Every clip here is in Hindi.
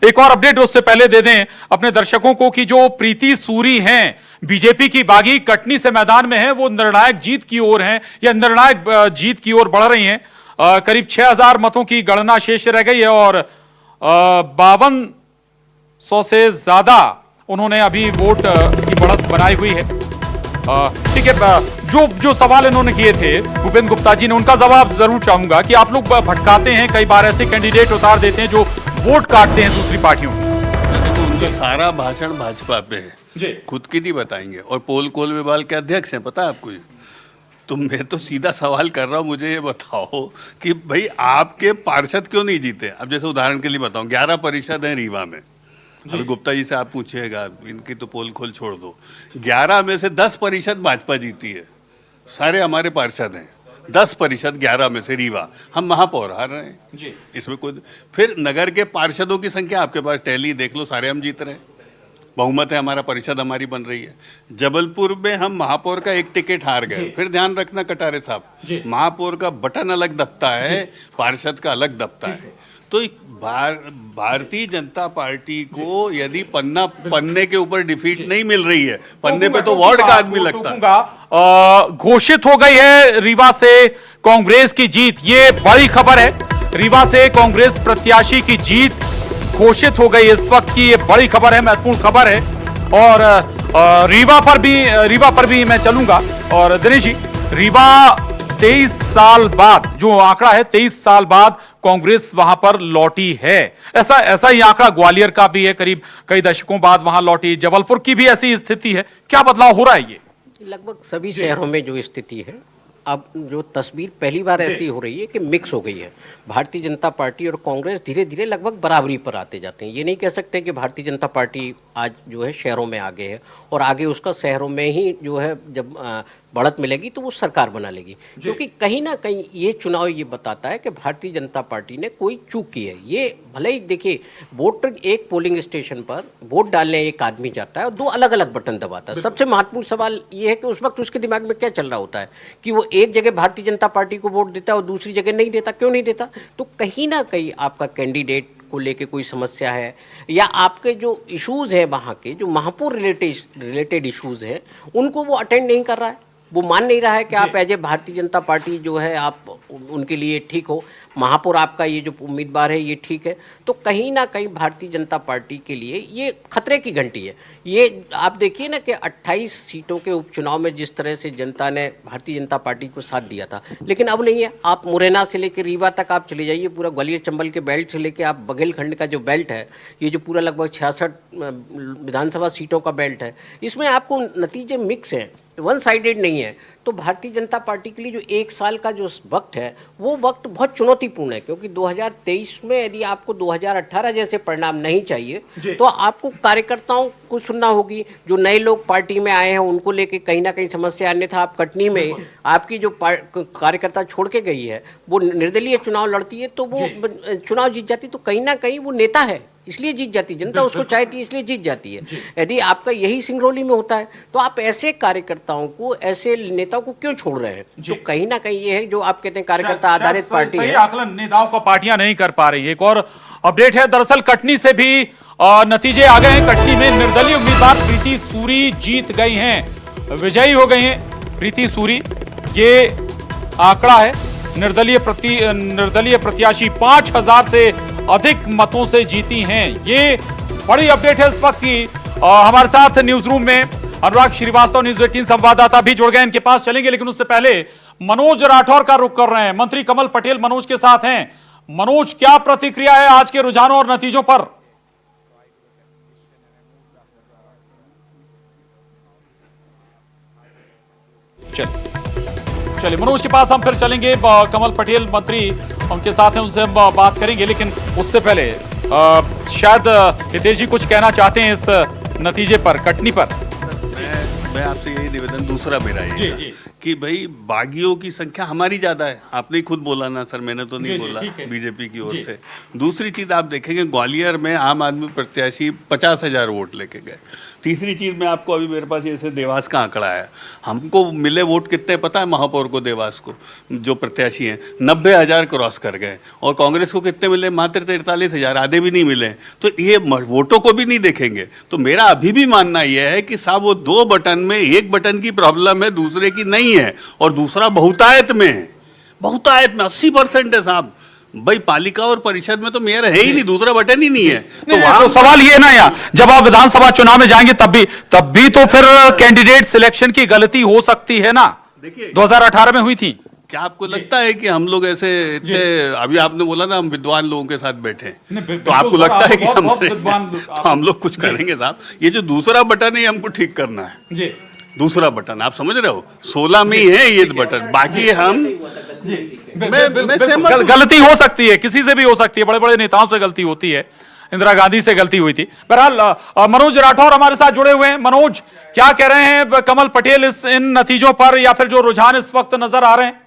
एक और अपडेट उससे पहले दे दें अपने दर्शकों को कि जो प्रीति सूरी हैं बीजेपी की बागी कटनी से मैदान में है, वो निर्णायक जीत की ओर हैं या निर्णायक जीत की ओर बढ़ रही हैं। करीब 6000 मतों की गणना शेष रह गई है और 5200 से ज्यादा उन्होंने अभी वोट की बढ़त बनाई हुई है। ठीक है, जो सवाल इन्होंने किए थे भूपेंद्र गुप्ता जी ने, उनका जवाब जरूर चाहूंगा कि आप लोग भटकाते हैं, कई बार ऐसे कैंडिडेट उतार देते हैं जो वोट काटते हैं दूसरी पार्टियों में। उनका सारा भाषण भाजपा पे है, खुद की नहीं बताएंगे। और पोल कोल विभाग के अध्यक्ष हैं, पता है आपको? तो मैं तो सीधा सवाल कर रहा हूँ, मुझे ये बताओ कि भाई आपके पार्षद क्यों नहीं जीते? अब जैसे उदाहरण के लिए बताऊं, 11 परिषद हैं रीवा में। अभी गुप्ता जी से आप पूछिएगा, इनकी तो पोल खोल छोड़ दो। 11 में से 10 परिषद भाजपा जीती है, सारे हमारे पार्षद हैं। 10 परिषद 11 में से रीवा, हम महापौर हार रहे हैं जी। इसमें कोई फिर नगर के पार्षदों की संख्या आपके पास टैली देख लो, सारे हम जीत रहे हैं, बहुमत है हमारा, परिषद हमारी बन रही है। जबलपुर में हम महापौर का एक टिकट हार गए। फिर ध्यान रखना कटारे साहब, महापौर का बटन अलग दबता है, पार्षद का अलग दबता है। तो भारतीय जनता पार्टी को यदि पन्ने के ऊपर डिफीट नहीं मिल रही है, पन्ने पे तो वार्ड का आदमी लगता है। घोषित हो गई है रीवा से कांग्रेस की जीत, ये बड़ी खबर है। रीवा से कांग्रेस प्रत्याशी की जीत घोषित हो गई इस वक्त की, ये बड़ी खबर है, महत्वपूर्ण खबर है। और रीवा पर भी मैं चलूंगा। और दिनेश जी, रीवा 23 साल बाद, जो आंकड़ा है 23 साल बाद कांग्रेस वहां पर लौटी है, ऐसा ही आंकड़ा ग्वालियर का भी है, करीब कई दशकों बाद वहां लौटी। जबलपुर की भी ऐसी स्थिति है, क्या बदलाव हो रहा है? ये लगभग सभी शहरों में जो स्थिति है, अब जो तस्वीर पहली बार ऐसी हो रही है कि मिक्स हो गई है। भारतीय जनता पार्टी और कांग्रेस धीरे धीरे लगभग बराबरी पर आते जाते हैं। ये नहीं कह सकते कि भारतीय जनता पार्टी आज जो है शहरों में आगे है और आगे उसका शहरों में ही जो है जब बढ़त मिलेगी तो वो सरकार बना लेगी, क्योंकि कहीं ना कहीं ये चुनाव ये बताता है कि भारतीय जनता पार्टी ने कोई चूक की है। ये भले ही देखिए, वोट एक पोलिंग स्टेशन पर वोट डालने एक आदमी जाता है और 2 अलग अलग बटन दबाता है। सबसे महत्वपूर्ण सवाल ये है कि उस वक्त उसके दिमाग में क्या चल रहा होता है कि वो एक जगह भारतीय जनता पार्टी को वोट देता है और दूसरी जगह नहीं देता। क्यों नहीं देता? तो कहीं ना कहीं आपका कैंडिडेट को लेके कोई समस्या है, या आपके जो इश्यूज है वहाँ के, जो महापौर रिलेटेड इश्यूज है, उनको वो अटेंड नहीं कर रहा है। वो मान नहीं रहा है कि आप as a Bharatiya Janata party जो है आप उनके लिए ठीक हो, महापौर आपका ये जो उम्मीदवार है ये ठीक है। तो कहीं ना कहीं भारतीय जनता पार्टी के लिए ये खतरे की घंटी है। ये आप देखिए ना कि 28 सीटों के उपचुनाव में जिस तरह से जनता ने भारतीय जनता पार्टी को साथ दिया था, लेकिन अब नहीं है। आप मुरैना से लेकर रीवा तक आप चले जाइए, पूरा ग्वालियर चंबल के बेल्ट से लेकर आप बघेलखंड का जो बेल्ट है, ये जो पूरा लगभग 66 विधानसभा सीटों का बेल्ट है, इसमें आपको नतीजे मिक्स हैं, वन साइडेड नहीं है। तो भारतीय जनता पार्टी के लिए जो 1 साल का जो वक्त है, वो वक्त बहुत चुनौतीपूर्ण है, क्योंकि 2023 में यदि आपको 2018 जैसे परिणाम नहीं चाहिए तो आपको कार्यकर्ताओं को सुनना होगी। जो नए लोग पार्टी में आए हैं उनको लेके कहीं ना कहीं समस्या, अन्यथा आप कटनी में आपकी जो कार्यकर्ता छोड़ के गई है वो निर्दलीय चुनाव लड़ती है, तो वो चुनाव जीत जाती, तो कहीं ना कहीं वो नेता है इसलिए जीत जाती, जनता उसको चाहती है इसलिए जीत जाती है। यदि आपका यही सिंगरौली में होता है तो आप ऐसे कार्यकर्ताओं को, ऐसे नेताओं को क्यों छोड़ रहे हैं? तो कहीं ना कहीं ये है जो आप कहते हैं कार्यकर्ता आधारित पार्टी है। आकलन नेताओं को पार्टियां नहीं कर पा रही। एक और अपडेट है, दरअसल कटनी से भी नतीजे आ गए हैं। कटनी में निर्दलीय उम्मीदवार प्रीति सूरी जीत गई हैं, विजयी हो गई हैं प्रीति सूरी, ये आंकड़ा है। निर्दलीय प्रत्याशी 5000 से अधिक मतों से जीती हैं। ये बड़ी अपडेट है इस वक्त की। हमारे साथ न्यूज रूम में अनुराग श्रीवास्तव, न्यूज 18 संवाददाता भी जुड़ गए, इनके पास चलेंगे, लेकिन उससे पहले मनोज राठौर का रुख कर रहे हैं। मंत्री कमल पटेल मनोज के साथ हैं। मनोज, क्या प्रतिक्रिया है आज के रुझानों और नतीजों पर? चलिए मनोज के पास हम फिर चलेंगे। कमल पटेल मंत्री उनके साथ हैं, उनसे हम बात करेंगे, लेकिन उससे पहले शायद हितेश जी कुछ कहना चाहते हैं इस नतीजे पर, कटनी पर। मैं आपसे यही निवेदन दूसरा मेरा ये कि भाई बागियों की संख्या हमारी ज्यादा है। आपने ही खुद बोला ना सर, मैंने तो नहीं बोला, बीजेपी की ओर से। दूसरी चीज आप देखेंगे ग्वालियर में आम आदमी प्रत्याशी 50,000 वोट लेके गए। तीसरी चीज में आपको अभी मेरे पास जैसे देवास का आंकड़ा है, हमको मिले वोट कितने पता है महापौर को, देवास को जो प्रत्याशी हैं 90,000 क्रॉस कर गए, और कांग्रेस को कितने मिले, मात्र 43,000, आधे भी नहीं मिले। तो ये वोटों को भी नहीं देखेंगे। तो मेरा अभी भी मानना यह है कि साहब वो 2 बटन में एक बटन की प्रॉब्लम है, दूसरे की नहीं है, और दूसरा बहुतायत में है। बहुतायत में 80% है साहब। भाई पालिका और परिषद में तो मेयर है ही नहीं, दूसरा बटन ही नहीं है। तो वहां तो सवाल ये ना यार, जब आप विधानसभा चुनाव में जाएंगे तब भी तो फिर कैंडिडेट सिलेक्शन की गलती हो सकती है ना। देखिए 2018 में हुई थी। क्या आपको लगता है कि हम लोग ऐसे इतने, अभी आपने बोला ना हम विद्वान लोगों के साथ बैठे, तो आपको लगता है कि हम लोग कुछ करेंगे साहब? ये जो दूसरा बटन है हमको ठीक करना है जी। दूसरा बटन आप समझ रहे हो, 16 में ही है ये बटन, बाकी हम गलती हो सकती है, किसी से भी हो सकती है, बड़े बड़े नेताओं से गलती होती है, इंदिरा गांधी से गलती हुई थी। बहरहाल मनोज राठौर हमारे साथ जुड़े हुए हैं। मनोज, क्या कह रहे हैं कमल पटेल इन नतीजों पर, या फिर जो रुझान इस वक्त नजर आ रहे हैं?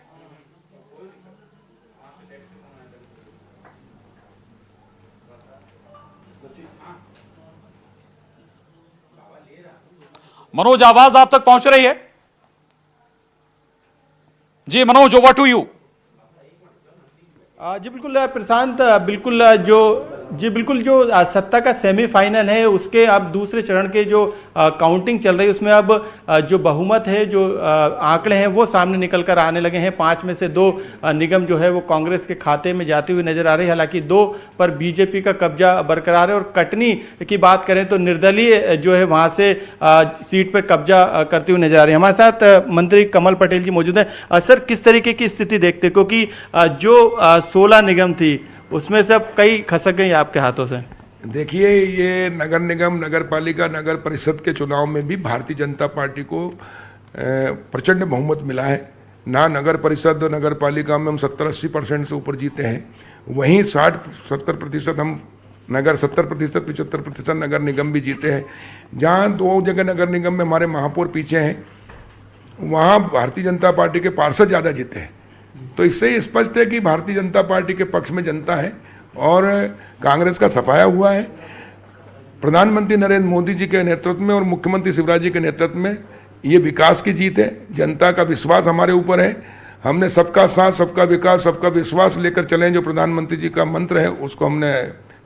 मनोज, आवाज आप तक पहुंच रही है? जी मनोज, ओवर टू यू। जी बिल्कुल प्रशांत, बिल्कुल जो सत्ता का सेमीफाइनल है उसके अब दूसरे चरण के जो काउंटिंग चल रही है उसमें अब जो बहुमत है, जो आंकड़े हैं वो सामने निकल कर आने लगे हैं। 5 में से 2 निगम जो है वो कांग्रेस के खाते में जाती हुई नजर आ रही है। हालांकि 2 पर बीजेपी का कब्जा बरकरार है, और कटनी की बात करें तो निर्दलीय जो है वहां से सीट पर कब्जा करती हुई नजर आ रही है। हमारे साथ मंत्री कमल पटेल जी मौजूद हैं। सर, किस तरीके की स्थिति देखते, क्योंकि जो 16 निगम थी उसमें से अब कई खसक गई आपके हाथों से? देखिए, ये नगर निगम, नगर पालिका, नगर परिषद के चुनाव में भी भारतीय जनता पार्टी को प्रचंड बहुमत मिला है ना। नगर परिषद और नगर पालिका में हम 70-80% से ऊपर जीते हैं, वहीं 60-70% हम नगर, 70%, 75% नगर निगम भी जीते हैं। जहाँ 2 जगह नगर निगम में हमारे महापौर पीछे हैं, वहाँ भारतीय जनता पार्टी के पार्षद ज़्यादा जीते हैं। तो इससे ही स्पष्ट है कि भारतीय जनता पार्टी के पक्ष में जनता है और कांग्रेस का सफाया हुआ है। प्रधानमंत्री नरेंद्र मोदी जी के नेतृत्व में और मुख्यमंत्री शिवराज जी के नेतृत्व में ये विकास की जीत है। जनता का विश्वास हमारे ऊपर है। हमने सबका साथ, सबका विकास, सबका विश्वास लेकर चलें, जो प्रधानमंत्री जी का मंत्र है, उसको हमने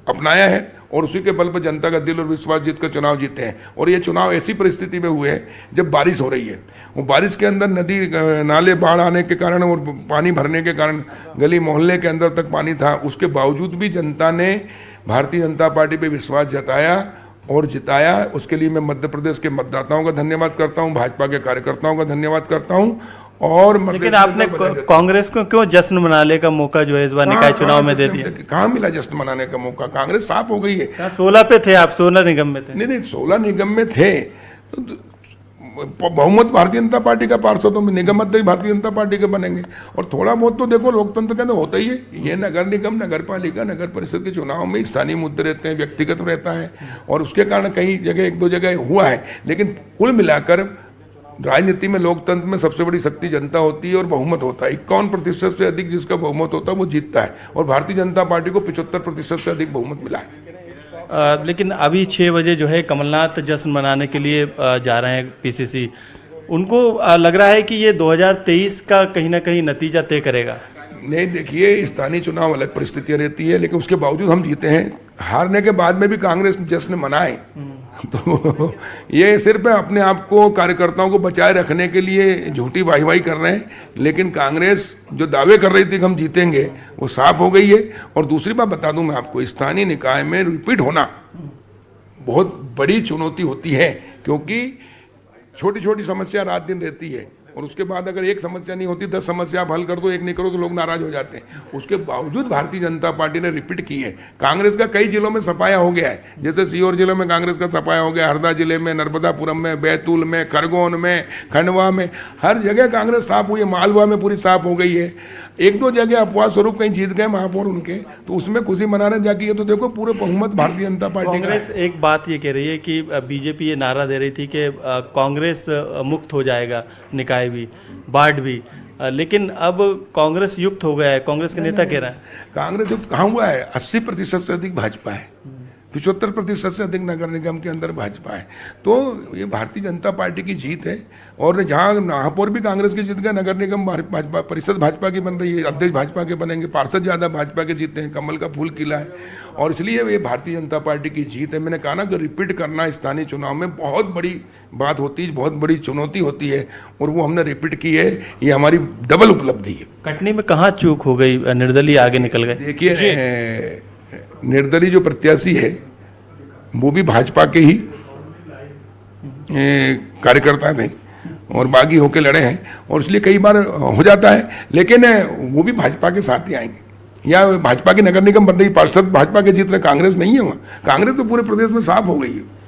अपनाया है, और उसी के बल पर जनता का दिल और विश्वास जीतकर चुनाव जीते हैं। और ये चुनाव ऐसी परिस्थिति में हुए हैं जब बारिश हो रही है, वो बारिश के अंदर नदी नाले बाढ़ आने के कारण और पानी भरने के कारण गली मोहल्ले के अंदर तक पानी था। उसके बावजूद भी जनता ने भारतीय जनता पार्टी पे विश्वास जताया और जिताया। उसके लिए मैं मध्य प्रदेश के मतदाताओं का धन्यवाद करता हूँ, भाजपा के कार्यकर्ताओं का धन्यवाद करता हूँ। और लेकिन आपने कांग्रेस को क्यों जश्न मनाने का मौका जो है इस बार निकाय चुनाव में दे दिया? कहाँ मिला जश्न मनाने का मौका? कांग्रेस साफ हो गई है। 16 पे थे आप, 16 निगम में थे। नहीं, 16 निगम में थे तो बहुमत भारतीय जनता पार्टी का पार्षदों में, निगम भी भारतीय जनता पार्टी के बनेंगे। और थोड़ा बहुत तो देखो लोकतंत्र के अंदर होता ही है। ये नगर निगम, नगर पालिका, नगर परिषद के चुनाव में स्थानीय मुद्दे रहते हैं, व्यक्तिगत रहता है, और उसके कारण कई जगह 1-2 जगह हुआ है। लेकिन कुल मिलाकर राजनीति में, लोकतंत्र में सबसे बड़ी शक्ति जनता होती है और बहुमत होता है। 51% से अधिक जिसका बहुमत होता है वो जीतता है, और भारतीय जनता पार्टी को 75% से अधिक बहुमत मिला है। लेकिन अभी 6 बजे जो है कमलनाथ जश्न मनाने के लिए जा रहे हैं पीसीसी। उनको लग रहा है कि ये 2023 का कहीं ना कहीं नतीजा तय करेगा। नहीं, देखिए, स्थानीय चुनाव अलग परिस्थितियां रहती है, लेकिन उसके बावजूद हम जीते हैं। हारने के बाद में भी कांग्रेस जश्न मनाए तो ये सिर्फ अपने आप को, कार्यकर्ताओं को बचाए रखने के लिए झूठी वाही कर रहे हैं। लेकिन कांग्रेस जो दावे कर रही थी कि हम जीतेंगे, वो साफ हो गई है। और दूसरी बात बता दूं मैं आपको, स्थानीय निकाय में रिपीट होना बहुत बड़ी चुनौती होती है, क्योंकि छोटी छोटी समस्या रात दिन रहती है, और उसके बाद अगर एक समस्या नहीं होती, 10 समस्या आप हल कर दो, एक नहीं करो तो लोग नाराज हो जाते हैं। उसके बावजूद भारतीय जनता पार्टी ने रिपीट की है। कांग्रेस का कई जिलों में सफाया हो गया है, जैसे सीहोर जिले में कांग्रेस का सफाया हो गया, हरदा जिले में, नर्मदापुरम में, बैतूल में, खरगोन में, खंडवा में, हर जगह कांग्रेस साफ हुई है। मालवा में पूरी साफ हो गई है। 1-2 जगह अपवाद स्वरूप कहीं जीत गए महापौर उनके, तो उसमें खुशी मनाने जाके ये तो देखो पूरे बहुमत भारतीय जनता पार्टी। कांग्रेस एक बात ये कह रही है कि बीजेपी ये नारा दे रही थी कि कांग्रेस मुक्त हो जाएगा निकाय राय भी, बाढ़ भी, लेकिन अब कांग्रेस युक्त हो गया है, कांग्रेस के नेता कह रहे हैं। कांग्रेस युक्त कहाँ हुआ है? 80% से अधिक भाजपा है, 75% से अधिक नगर निगम के अंदर भाजपा है। तो ये भारतीय जनता पार्टी की जीत है। और जहाँ महापौर भी कांग्रेस की जीत गए, नगर निगम भाजपा, परिषद भाजपा की बन रही है, अध्यक्ष भाजपा के बनेंगे, पार्षद ज्यादा भाजपा के जीते हैं, कमल का फूल खिला है। और इसलिए ये भारतीय जनता पार्टी की जीत है। मैंने कहा ना कि रिपीट करना स्थानीय चुनाव में बहुत बड़ी बात होती है, बहुत बड़ी चुनौती होती है, और वो हमने रिपीट की है। ये हमारी डबल उपलब्धि है। कटनी में कहाँ चूक हो गई, निर्दलीय आगे निकल गए? देखिए, निर्दलीय जो प्रत्याशी है वो भी भाजपा के ही कार्यकर्ता थे और बागी होके लड़े हैं, और इसलिए कई बार हो जाता है, लेकिन वो भी भाजपा के साथ ही आएंगे। या भाजपा की नगर निगम बन रही, पार्षद भाजपा के जीत रहे, कांग्रेस नहीं है वहाँ। कांग्रेस तो पूरे प्रदेश में साफ हो गई है।